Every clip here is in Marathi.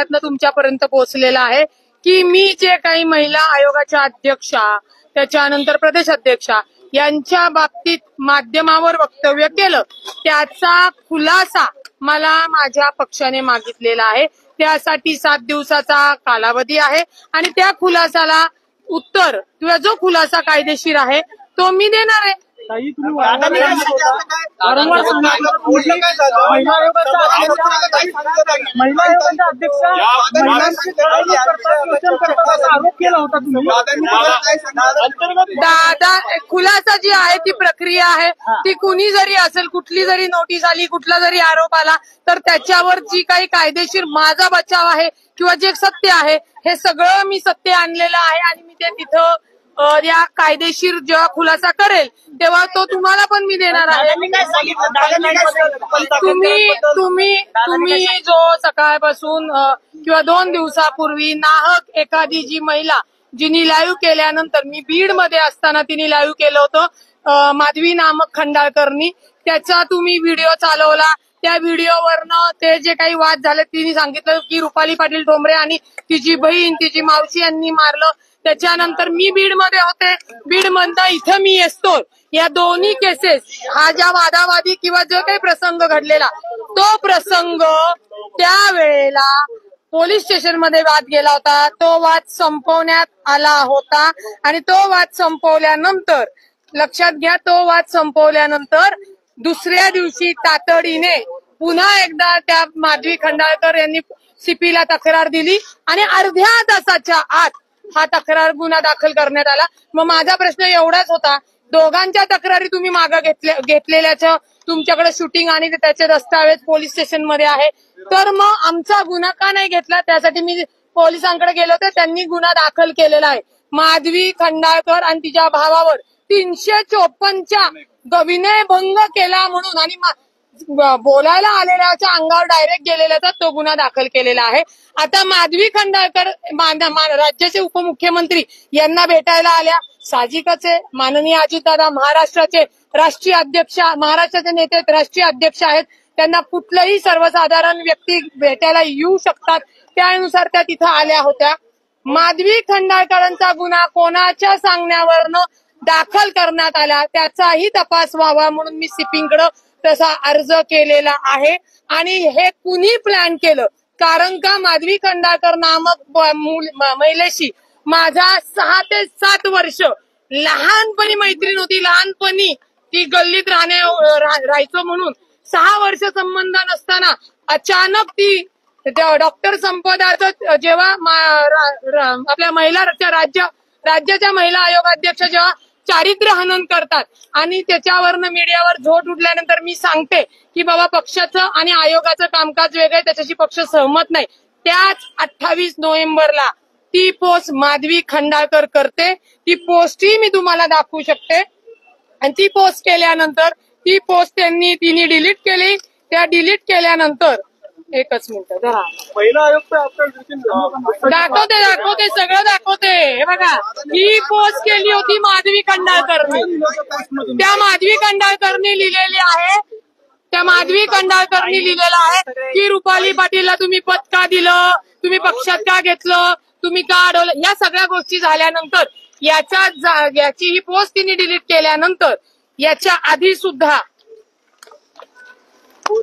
माध्यमातून तुमच्यापर्यंत पोहोचलेला आहे की मी जे काही महिला आयोगाच्या अध्यक्षा त्याच्यानंतर प्रदेश अध्यक्षा यांच्या बाबतीत माध्यमावर वक्तव्य केलं त्याचा खुलासा मला माझ्या पक्षाने मागितलेला आहे। त्यासाठी 7 दिवसाचा कालावधी आहे आणि त्या खुलासाला उत्तर किंवा जो खुलासा कायदेशीर आहे तो मी देणार आहे। महिला आयोगाच्या अध्यक्षा आरोप केला होता दादा, खुलासा जी आहे ती प्रक्रिया आहे ती कुणी जरी असेल, कुठली जरी नोटीस आली, कुठला जरी आरोप आला तर त्याच्यावर जी काही कायदेशीर माझा बचाव आहे किंवा जे सत्य आहे हे सगळं मी सत्य आणलेलं आहे आणि मी ते तिथं या कायदेशीर जेव्हा खुलासा करेल तेव्हा तो तुम्हाला पण मी देणार आहे। तुम्ही जो सकाळपासून किंवा 2 दिवसापूर्वी नाहक एखादी जी महिला जिनी लाईव्ह केल्यानंतर मी बीड मध्ये असताना तिने लाईव्ह केलं होतं माधवी नामक खंडाळकरनी, त्याचा तुम्ही व्हिडिओ चालवला। त्या व्हिडिओवरनं ते जे काही वाद झाले तिने सांगितलं की रुपाली पाटील ठोंबरे आणि तिची बहीण तिची मावशी यांनी मारलं। त्याच्यानंतर मी बीडमध्ये होते, बीडमधनं इथं मी येतो। या दोन्ही केसेस हा ज्या वादावादी किंवा जो काही प्रसंग घडलेला तो प्रसंग त्यावेळेला पोलीस स्टेशनमध्ये वाद गेला होता, तो वाद संपवण्यात आला होता आणि तो वाद संपवल्यानंतर लक्षात घ्या, तो वाद संपवल्यानंतर दुसऱ्या दिवशी तातडीने पुन्हा एकदा त्या माधवी खंडाळकर यांनी सीपीला तक्रार दिली आणि अर्ध्या तासाच्या आत हा तक्रार गुन्हा दाखल करण्यात आला। मग माझा प्रश्न एवढाच होता, दोघांच्या तक्रारी तुम्ही मागे घेतलेल्याचं तुमच्याकडे शूटिंग आणि त्याचे दस्तावेज पोलीस स्टेशनमध्ये आहे, तर मग आमचा गुन्हा का नाही घेतला? त्यासाठी मी पोलिसांकडे गेलो होते, त्यांनी गुन्हा दाखल केलेला आहे। माधवी खंडाळकर आणि तिच्या भावावर 354च्या विनयभंग केला म्हणून आणि बोलायला आलेल्याच्या अंगावर डायरेक्ट गेलेल्याचा तो गुन्हा दाखल केलेला आहे। आता माधवी खंडाळकर राज्याचे उपमुख्यमंत्री यांना भेटायला आल्या, साहजिकच आहे। माननीय अजितदादा महाराष्ट्राचे राष्ट्रीय अध्यक्ष, महाराष्ट्राचे नेते राष्ट्रीय अध्यक्ष आहेत, त्यांना कुठलंही सर्वसाधारण व्यक्ती भेटायला येऊ शकतात, त्यानुसार त्या तिथं आल्या होत्या। माधवी खंडाळकरांचा गुन्हा कोणाच्या सांगण्यावरनं दाखल करण्यात आला त्याचाही तपास व्हावा म्हणून मी सीपीकडे तसा अर्ज केलेला आहे। आणि हे कुणी प्लॅन केलं? कारण का माधवी खंडाळकर नामक महिलेशी माझा 6 ते 7 वर्ष लहानपणी मैत्रीण होती। लहानपणी ती गल्लीत राहायचो म्हणून 6 वर्ष संबंध नसताना अचानक ती डॉक्टर संपदाचं जेव्हा आपल्या महिला राज्याच्या महिला आयोग अध्यक्ष जेव्हा चारित्र्य हनन करतात आणि त्याच्यावरनं मीडियावर झोट उठल्यानंतर मी सांगते की बाबा पक्षाचं आणि आयोगाचं कामकाज वेगळं, त्याच्याशी पक्ष सहमत नाही, त्याच 28 नोव्हेंबरला ती पोस्ट माधवी खंडाळकर करते। ती पोस्टही मी तुम्हाला दाखवू शकते आणि ती पोस्ट केल्यानंतर ती पोस्ट तिने डिलीट केली। त्या डिलीट केल्यानंतर एकच मिनिट धरा, महिला आयोग दाखवते सगळं दाखवते। हे बघा, ही पोस्ट केली होती माधवी खंडाळकरनी, त्या माधवी खंडाळकरनी लिहिलेली आहे, त्या माधवी खंडाळकरनी लिहिलेलं आहे की रुपाली पाटीलला तुम्ही पद का दिलं, तुम्ही पक्षात का घेतलं, तुम्ही का अडवलं। या सगळ्या गोष्टी झाल्यानंतर याची ही पोस्ट तिने डिलीट केल्यानंतर याच्या आधी सुद्धा 20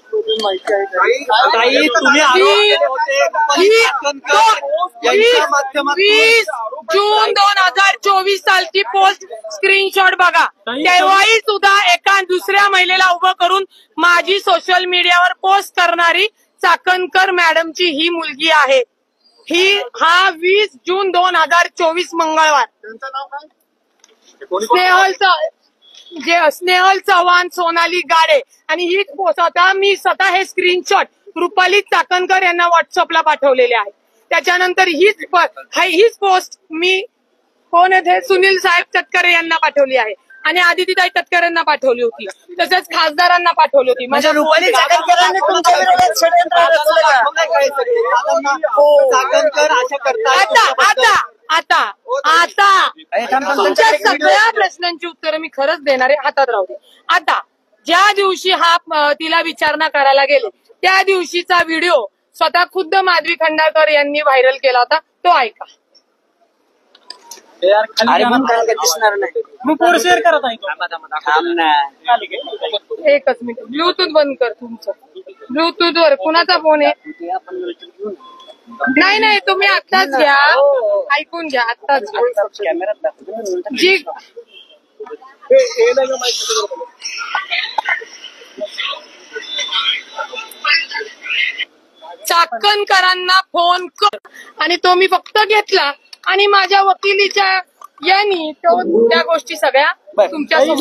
जून 2024 सालची पोस्ट स्क्रीनशॉट बघा, तेव्हाही सुद्धा एका दुसऱ्या महिलेला उभं करून माझी सोशल मीडियावर पोस्ट करणारी चाकणकर मॅडमची ही मुलगी आहे। हा 20 जून 2024 मंगळवार स्नेहल चव्हाण, सोनाली गाडे आणि ही मी स्वतः हे स्क्रीनशॉट रुपाली चाकणकर यांना व्हॉट्सअपला पाठवलेले आहे। त्याच्यानंतर हीच पोस्ट मी कोण आहे सुनील साहेब तटकरे यांना पाठवली आहे आणि आदितीताई तटकरे यांना पाठवली होती, तसेच खासदारांना पाठवली होती। म्हणजे रुपाली चाकणकरांनी आता तुमच्या सगळ्या प्रश्नांची उत्तरं मी खरंच देणार आहे, हातात राहू दे। आता ज्या दिवशी तिला विचारणा करायला गेले त्या दिवशीचा व्हिडिओ स्वतः खुद्द माधवी खंडाळकर यांनी व्हायरल केला होता, तो ऐका. दिसणार नाही. ग्रुपवर शेअर करत आहे. एकच मिनिट, ब्लूटूथ बंद कर तुमचं. ब्लूटूथ वर कुणाचा फोन आहे? नाही नाही, तुम्ही आत्ताच घ्या, ऐकून घ्या, आत्ताच जी चाकणकरांना फोन कर आणि तो मी फक्त घेतला आणि माझ्या वकिलीच्या यांनी तो त्या गोष्टी सगळ्या तुमच्या महिला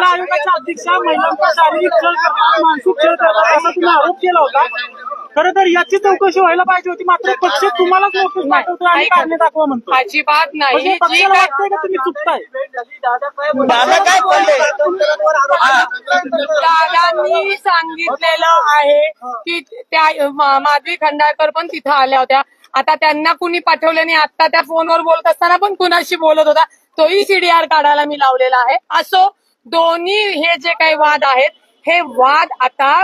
आयोगाच्या अध्यक्षा महिलांचा शारीरिक छळ करतात, मानसिक छळ करतात असा तुम्ही आरोप केला होता. खरं तर याची चौकशी व्हायला पाहिजे होती, मात्र पक्ष तुम्हालाच नोटीस पाठवतो आणि कारणे दाखवा म्हणतो. अजिबात नाही. जी पक्षाला वाटतंय का तुम्ही चुकताय? दादांनी सांगितलेलं आहे की त्या माधवी खंडाळकर पण तिथं आल्या होत्या. आता त्यांना कुणी पाठवलं नाही. आता त्या फोनवर बोलत असताना पण कुणाशी बोलत होता, तोही सीडीआर काढायला मी लावलेला आहे. असो, दोन्ही हे जे काही वाद आहेत, हे वाद आता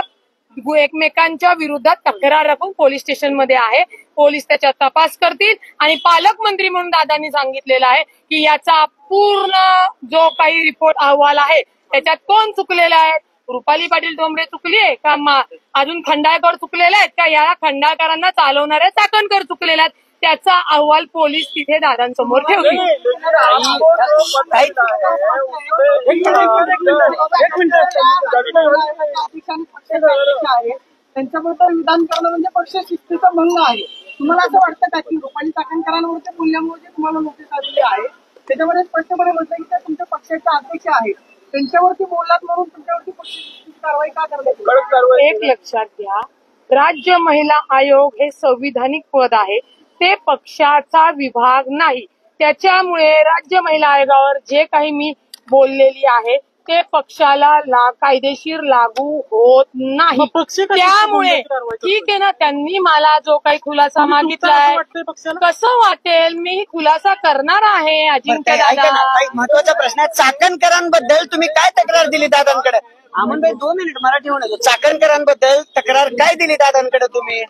एकमेकांच्या विरोधात तक्रार राखून पोलीस स्टेशनमध्ये आहे. पोलीस त्याचा तपास करतील आणि पालकमंत्री म्हणून दादांनी सांगितलेलं आहे की याचा पूर्ण जो काही रिपोर्ट अहवाल आहे त्याच्यात कोण चुकलेला आहे, रुपाली पाटील डोंबरे चुकली आहे का, अजून खंडाळकर चुकलेले आहेत का, या खंडाळकरांना चालवणाऱ्या चाकणकर चुकलेल्या आहेत, त्याचा अहवाल पोलीस तिथे दादांसमोर ठेवतील. त्यांच्याबरोबर विधान करणं म्हणजे पक्ष शिस्तीचा भंग आहे. तुम्हाला असं वाटतं का की रुपाली चाकणकरांवरच्या मूल्यामुळे तुम्हाला नोटीस आलेली आहे, त्याच्यामध्ये स्पष्टपणे म्हटलं की त्या तुमच्या पक्षाचे अध्यक्ष आहेत, त्यांच्यावरती बोललात म्हणून तुमच्यावरती पक्षाची कारवाई का करण्याची? एक लक्षात घ्या, राज्य महिला आयोग हे संविधानिक पद आहे, ते पक्षाचा विभाग नाही. त्याच्यामुळे राज्य महिला आयोगावर जे काही मी बोललेली आहे ते पक्षाला कायदेशीर लागू होत नाही. त्यामुळे ठीक आहे ना, त्यांनी मला जो काही खुलासा मागितलाय, कसं वाटेल मी खुलासा करणार आहे. अजिंक्य दादा, महत्वाचा प्रश्न आहे, चाकणकरांबद्दल तुम्ही काय तक्रार दिली दादांकडे? भाई 2 मिनिट मराठी होणार. चाकणकरांबद्दल तक्रार काय दिली दादांकडे तुम्ही?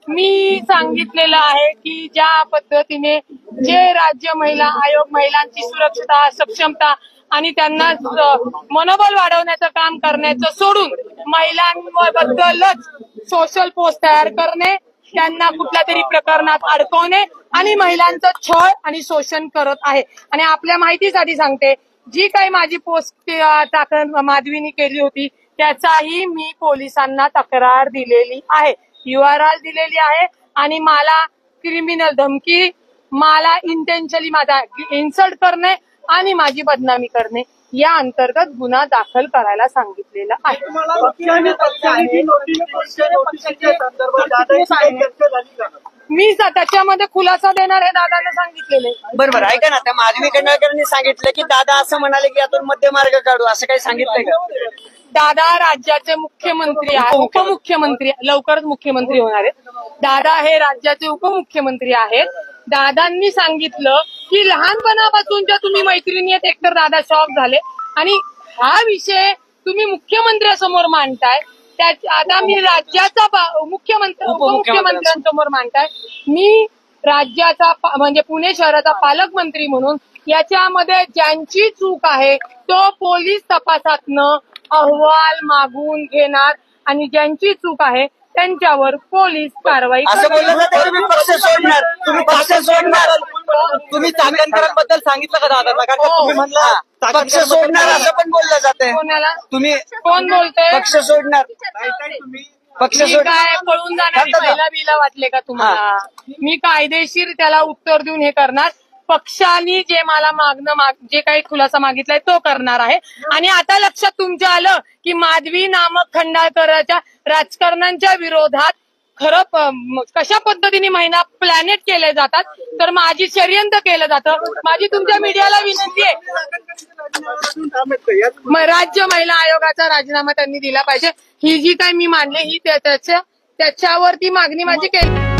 मी सांगितलेलं आहे की ज्या पद्धतीने जे राज्य महिला आयोग महिलांची सुरक्षता, सक्षमता आणि त्यांना मनोबल वाढवण्याचं काम करण्याचं सोडून महिलांबद्दलच सोशल पोस्ट तयार करणे, त्यांना कुठल्या तरी प्रकरणात अडकवणे आणि महिलांचं छळ आणि शोषण करत आहे. आणि आपल्या माहितीसाठी सांगते, जी काही माझी पोस्ट माधवीनी केली होती त्याचाही मी पोलिसांना तक्रार दिलेली आहे, URL दिलेली आहे आणि मला क्रिमिनल धमकी, मला इंटेन्शनली माझा इन्सल्ट करणे आणि माझी बदनामी करणे या अंतर्गत गुन्हा दाखल करायला सांगितलेला आहे. मी त्याच्यामध्ये खुलासा देणार हे दादांना सांगितलेले. बरोबर, ऐका ना, त्या माधवी खंडाळकरांनी सांगितलं की दादा असं म्हणाले की यातून मध्यमार्ग काढू, असं काही सांगितलंय का? दादा राज्याचे मुख्यमंत्री आहेत, उपमुख्यमंत्री, लवकरच मुख्यमंत्री होणार आहेत. दादा हे राज्याचे उपमुख्यमंत्री आहेत. दादांनी सांगितलं की लहानपणापासूनच्या तुम्ही मैत्रिणी आहेत. एकतर दादा शॉक झाले आणि हा विषय तुम्ही मुख्यमंत्र्यांसमोर मांडताय. आता मी राज्याचा उपमुख्यमंत्र्यांसमोर मांडताय. मी राज्याचा म्हणजे पुणे शहराचा पालकमंत्री म्हणून याच्यामध्ये ज्यांची चूक आहे तो पोलीस तपासातनं अहवाल मागून घेणार आणि ज्यांची चूक आहे त्यांच्यावर पोलीस कारवाई. असं बोललं तर तुम्ही पक्ष सोडणार, तुम्ही पक्ष सोडणार. तुम्ही चाकणकरांबद्दल सांगितलं का दादा? तुम्ही म्हणला पक्ष सोडणार असं पण बोललं जातंय. कोणाला? तुम्ही कोण बोलतोय? पक्ष सोडणार, पक्ष मी सोडणार. काय पळून जाणारी महिला बिला वाटले का तुम्हाला? मी कायदेशीर त्याला उत्तर देऊन हे करणार. पक्षाने जे मला जे काही खुलासा मागितलाय तो करणार आहे. आणि आता लक्षात तुमच्या आलं की माधवी नामक खंडाळकराच्या राजकारणाच्या विरोधात खरं कशा पद्धतीने महिना प्लॅनेट केले जातात, तर माझी षडयंत्र केलं जातं. माझी तुमच्या मीडियाला विनंती आहे, राज्य महिला आयोगाचा राजीनामा त्यांनी दिला पाहिजे. ही जी काही मी मांडली ही त्याच्यावरती मागणी माझी केली.